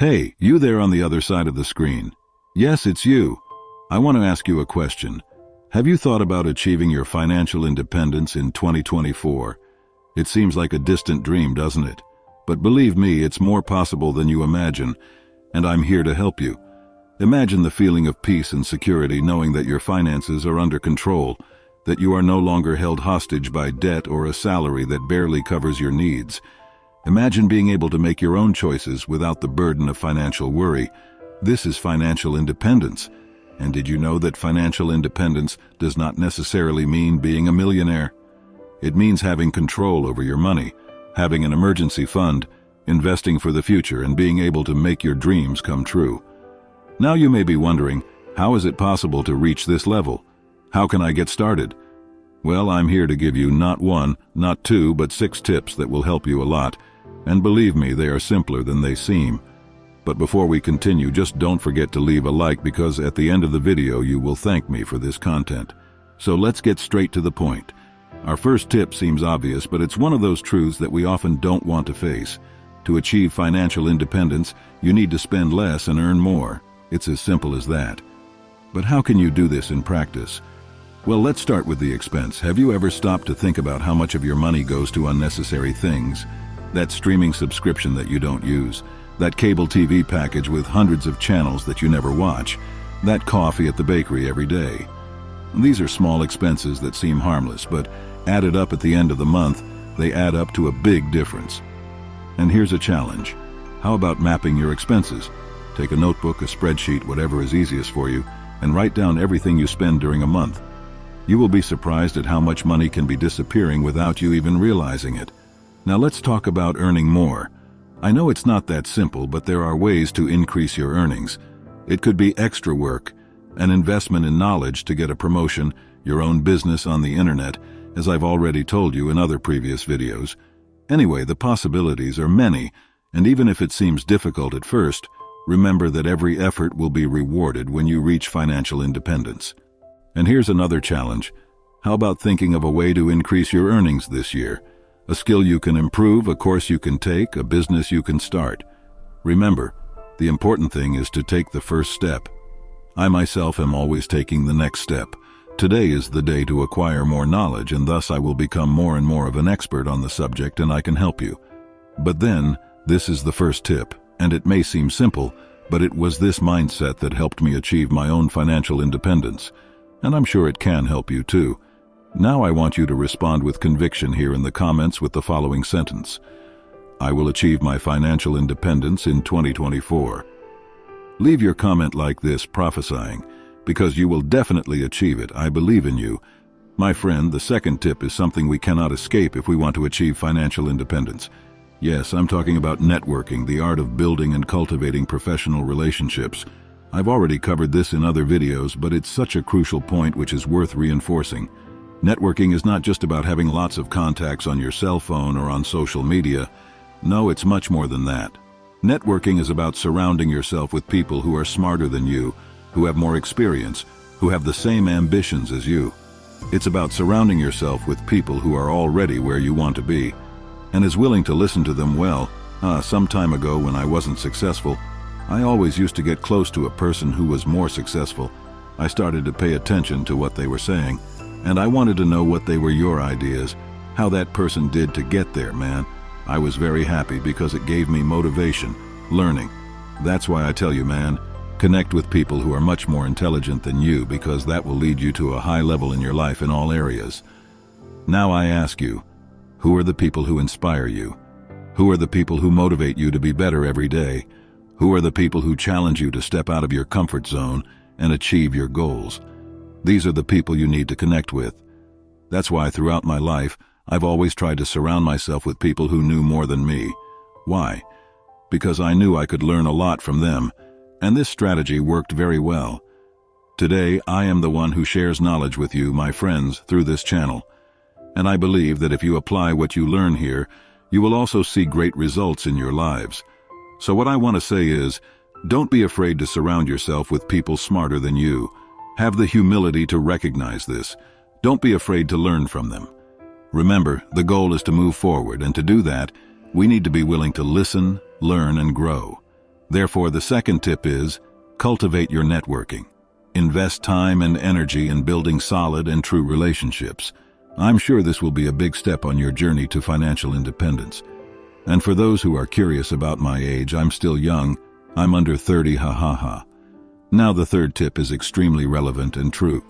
Hey, you there on the other side of the screen. Yes, it's you. I want to ask you a question. Have you thought about achieving your financial independence in 2024? It seems like a distant dream, doesn't it? But believe me, it's more possible than you imagine, and I'm here to help you. Imagine the feeling of peace and security knowing that your finances are under control, that you are no longer held hostage by debt or a salary that barely covers your needs. Imagine being able to make your own choices without the burden of financial worry. This is financial independence. And did you know that financial independence does not necessarily mean being a millionaire? It means having control over your money, having an emergency fund, investing for the future, and being able to make your dreams come true. Now you may be wondering, how is it possible to reach this level? How can I get started? Well, I'm here to give you not one, not two, but 6 tips that will help you a lot. And believe me, they are simpler than they seem. But before we continue, just don't forget to leave a like, because at the end of the video you will thank me for this content. So let's get straight to the point. Our first tip seems obvious, but it's one of those truths that we often don't want to face. To achieve financial independence, you need to spend less and earn more. It's as simple as that. But how can you do this in practice? Well, let's start with the expense. Have you ever stopped to think about how much of your money goes to unnecessary things? That streaming subscription that you don't use, that cable TV package with hundreds of channels that you never watch, that coffee at the bakery every day. These are small expenses that seem harmless, but added up at the end of the month, they add up to a big difference. And here's a challenge. How about mapping your expenses? Take a notebook, a spreadsheet, whatever is easiest for you, and write down everything you spend during a month. You will be surprised at how much money can be disappearing without you even realizing it. Now let's talk about earning more. I know it's not that simple, but there are ways to increase your earnings. It could be extra work, an investment in knowledge to get a promotion, your own business on the internet, as I've already told you in other previous videos. Anyway, the possibilities are many, and even if it seems difficult at first, remember that every effort will be rewarded when you reach financial independence. And here's another challenge. How about thinking of a way to increase your earnings this year? A skill you can improve, a course you can take, a business you can start. Remember, the important thing is to take the first step. I myself am always taking the next step. Today is the day to acquire more knowledge, and thus I will become more and more of an expert on the subject, and I can help you. But then, this is the first tip, and it may seem simple, but it was this mindset that helped me achieve my own financial independence. And I'm sure it can help you too. Now I want you to respond with conviction here in the comments with the following sentence. I will achieve my financial independence in 2024. Leave your comment like this, prophesying, because you will definitely achieve it. I believe in you. My friend, the second tip is something we cannot escape if we want to achieve financial independence. Yes, I'm talking about networking, the art of building and cultivating professional relationships. I've already covered this in other videos, but it's such a crucial point which is worth reinforcing. Networking is not just about having lots of contacts on your cell phone or on social media. No, it's much more than that. Networking is about surrounding yourself with people who are smarter than you, who have more experience, who have the same ambitions as you. It's about surrounding yourself with people who are already where you want to be, and is willing to listen to them well. Some time ago when I wasn't successful, I always used to get close to a person who was more successful. I started to pay attention to what they were saying, and I wanted to know what they were your ideas, how that person did to get there, man. I was very happy because it gave me motivation, learning. That's why I tell you, man, connect with people who are much more intelligent than you, because that will lead you to a high level in your life in all areas. Now I ask you, who are the people who inspire you? Who are the people who motivate you to be better every day? Who are the people who challenge you to step out of your comfort zone and achieve your goals? These are the people you need to connect with. That's why throughout my life, I've always tried to surround myself with people who knew more than me. Why? Because I knew I could learn a lot from them, and this strategy worked very well. Today, I am the one who shares knowledge with you, my friends, through this channel. And I believe that if you apply what you learn here, you will also see great results in your lives. So what I want to say is, don't be afraid to surround yourself with people smarter than you. Have the humility to recognize this. Don't be afraid to learn from them. Remember, the goal is to move forward, and to do that, we need to be willing to listen, learn, and grow. Therefore, the second tip is cultivate your networking. Invest time and energy in building solid and true relationships. I'm sure this will be a big step on your journey to financial independence. And for those who are curious about my age, I'm still young. I'm under 30, ha ha ha. Now the third tip is extremely relevant and true.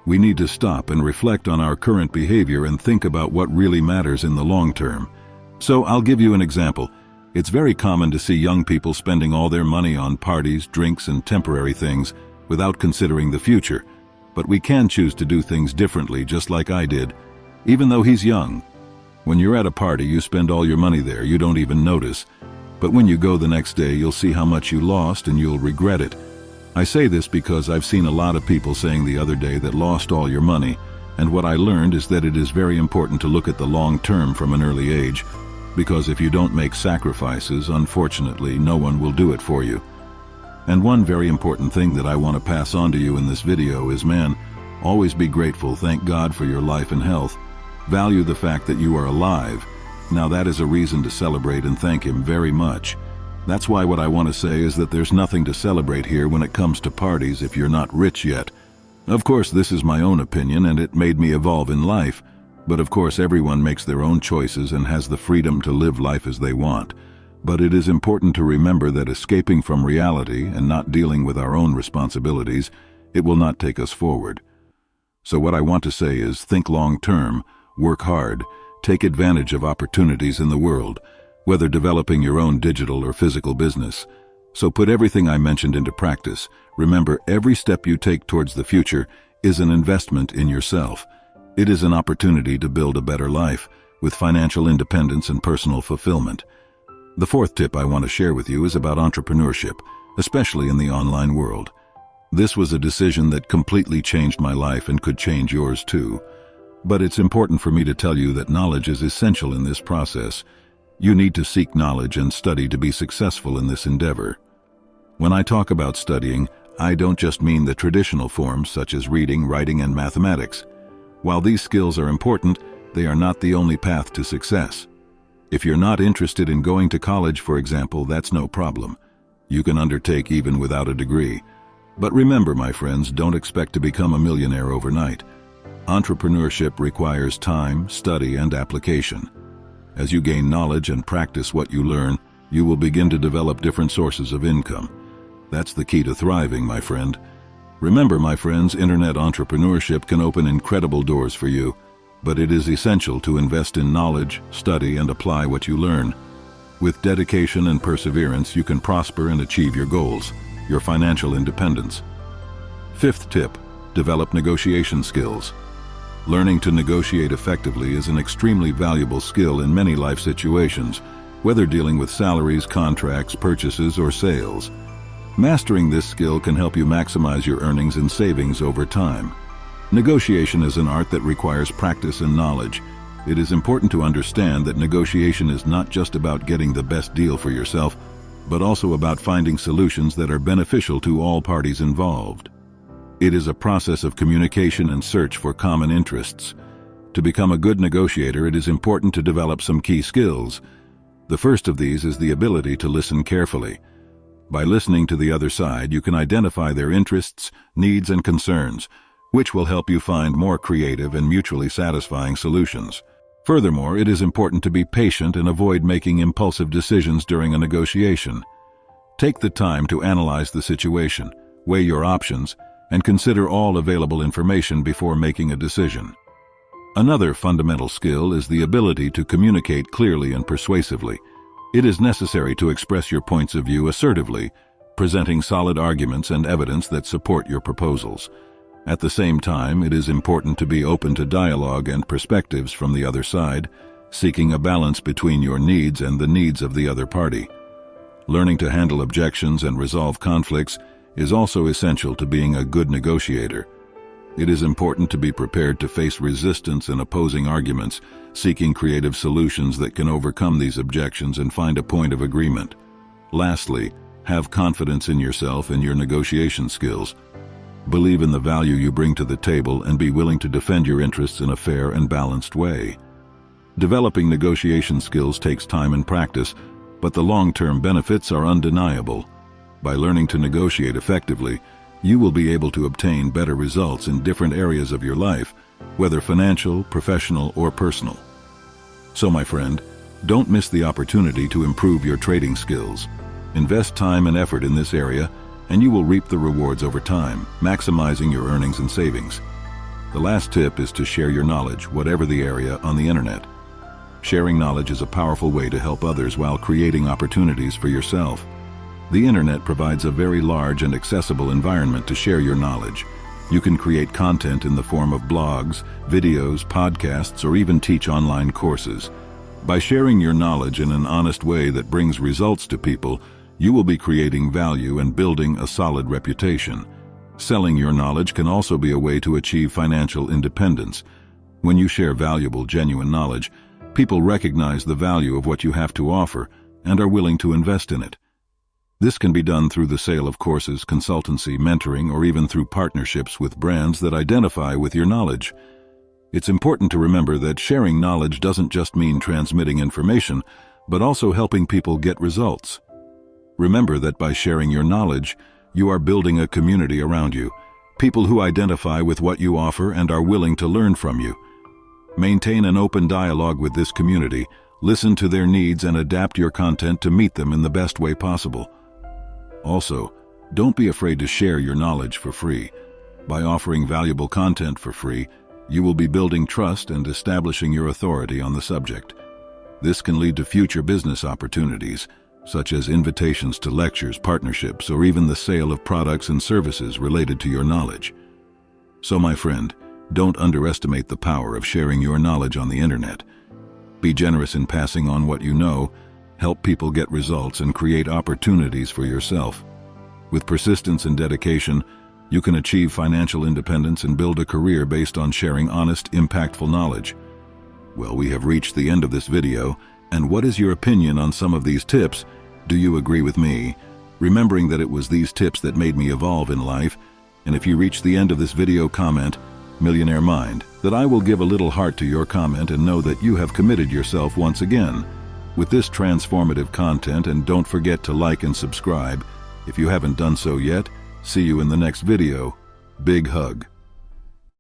We need to stop and reflect on our current behavior and think about what really matters in the long term. So I'll give you an example. It's very common to see young people spending all their money on parties, drinks, and temporary things without considering the future. But we can choose to do things differently, just like I did, even though he's young. When you're at a party, you spend all your money there, you don't even notice. But when you go the next day, you'll see how much you lost and you'll regret it. I say this because I've seen a lot of people saying the other day that lost all your money, and what I learned is that it is very important to look at the long term from an early age, because if you don't make sacrifices, unfortunately, no one will do it for you. And one very important thing that I want to pass on to you in this video is, man, always be grateful, thank God for your life and health. Value the fact that you are alive. Now that is a reason to celebrate and thank Him very much. That's why what I want to say is that there's nothing to celebrate here when it comes to parties if you're not rich yet. Of course, this is my own opinion and it made me evolve in life, but of course everyone makes their own choices and has the freedom to live life as they want. But it is important to remember that escaping from reality and not dealing with our own responsibilities, it will not take us forward. So what I want to say is think long term, work hard, take advantage of opportunities in the world, whether developing your own digital or physical business. So put everything I mentioned into practice. Remember, every step you take towards the future is an investment in yourself. It is an opportunity to build a better life with financial independence and personal fulfillment. The fourth tip I want to share with you is about entrepreneurship, especially in the online world. This was a decision that completely changed my life and could change yours too. But it's important for me to tell you that knowledge is essential in this process. You need to seek knowledge and study to be successful in this endeavor. When I talk about studying, I don't just mean the traditional forms such as reading, writing, and mathematics. While these skills are important, they are not the only path to success. If you're not interested in going to college, for example, that's no problem. You can undertake even without a degree. But remember, my friends, don't expect to become a millionaire overnight. Entrepreneurship requires time, study, and application. As you gain knowledge and practice what you learn, you will begin to develop different sources of income. That's the key to thriving, my friend. Remember, my friends, internet entrepreneurship can open incredible doors for you, but it is essential to invest in knowledge, study, and apply what you learn. With dedication and perseverance, you can prosper and achieve your goals, your financial independence. Fifth tip, develop negotiation skills. Learning to negotiate effectively is an extremely valuable skill in many life situations, whether dealing with salaries, contracts, purchases, or sales. Mastering this skill can help you maximize your earnings and savings over time. Negotiation is an art that requires practice and knowledge. It is important to understand that negotiation is not just about getting the best deal for yourself, but also about finding solutions that are beneficial to all parties involved. It is a process of communication and search for common interests. To become a good negotiator, it is important to develop some key skills. The first of these is the ability to listen carefully. By listening to the other side, you can identify their interests, needs, and concerns, which will help you find more creative and mutually satisfying solutions. Furthermore, it is important to be patient and avoid making impulsive decisions during a negotiation. Take the time to analyze the situation, weigh your options, and consider all available information before making a decision. Another fundamental skill is the ability to communicate clearly and persuasively. It is necessary to express your points of view assertively, presenting solid arguments and evidence that support your proposals. At the same time, it is important to be open to dialogue and perspectives from the other side, seeking a balance between your needs and the needs of the other party. Learning to handle objections and resolve conflicts is also essential to being a good negotiator. It is important to be prepared to face resistance and opposing arguments, seeking creative solutions that can overcome these objections and find a point of agreement. Lastly, have confidence in yourself and your negotiation skills. Believe in the value you bring to the table and be willing to defend your interests in a fair and balanced way. Developing negotiation skills takes time and practice, but the long-term benefits are undeniable. By learning to negotiate effectively, you will be able to obtain better results in different areas of your life, whether financial, professional, or personal. So, my friend, don't miss the opportunity to improve your trading skills. Invest time and effort in this area, and you will reap the rewards over time, maximizing your earnings and savings. The last tip is to share your knowledge, whatever the area, on the internet. Sharing knowledge is a powerful way to help others while creating opportunities for yourself. The internet provides a very large and accessible environment to share your knowledge. You can create content in the form of blogs, videos, podcasts, or even teach online courses. By sharing your knowledge in an honest way that brings results to people, you will be creating value and building a solid reputation. Selling your knowledge can also be a way to achieve financial independence. When you share valuable, genuine knowledge, people recognize the value of what you have to offer and are willing to invest in it. This can be done through the sale of courses, consultancy, mentoring, or even through partnerships with brands that identify with your knowledge. It's important to remember that sharing knowledge doesn't just mean transmitting information, but also helping people get results. Remember that by sharing your knowledge, you are building a community around you, people who identify with what you offer and are willing to learn from you. Maintain an open dialogue with this community, listen to their needs, and adapt your content to meet them in the best way possible. Also, don't be afraid to share your knowledge for free. By offering valuable content for free, you will be building trust and establishing your authority on the subject. This can lead to future business opportunities, such as invitations to lectures, partnerships, or even the sale of products and services related to your knowledge. So, my friend, don't underestimate the power of sharing your knowledge on the internet. Be generous in passing on what you know, help people get results, and create opportunities for yourself. With persistence and dedication, you can achieve financial independence and build a career based on sharing honest, impactful knowledge. Well, we have reached the end of this video, and what is your opinion on some of these tips? Do you agree with me? Remembering that it was these tips that made me evolve in life, and if you reach the end of this video, comment, Millionaire Mind, that I will give a little heart to your comment and know that you have committed yourself once again with this transformative content. And don't forget to like and subscribe if you haven't done so yet. See you in the next video. Big hug.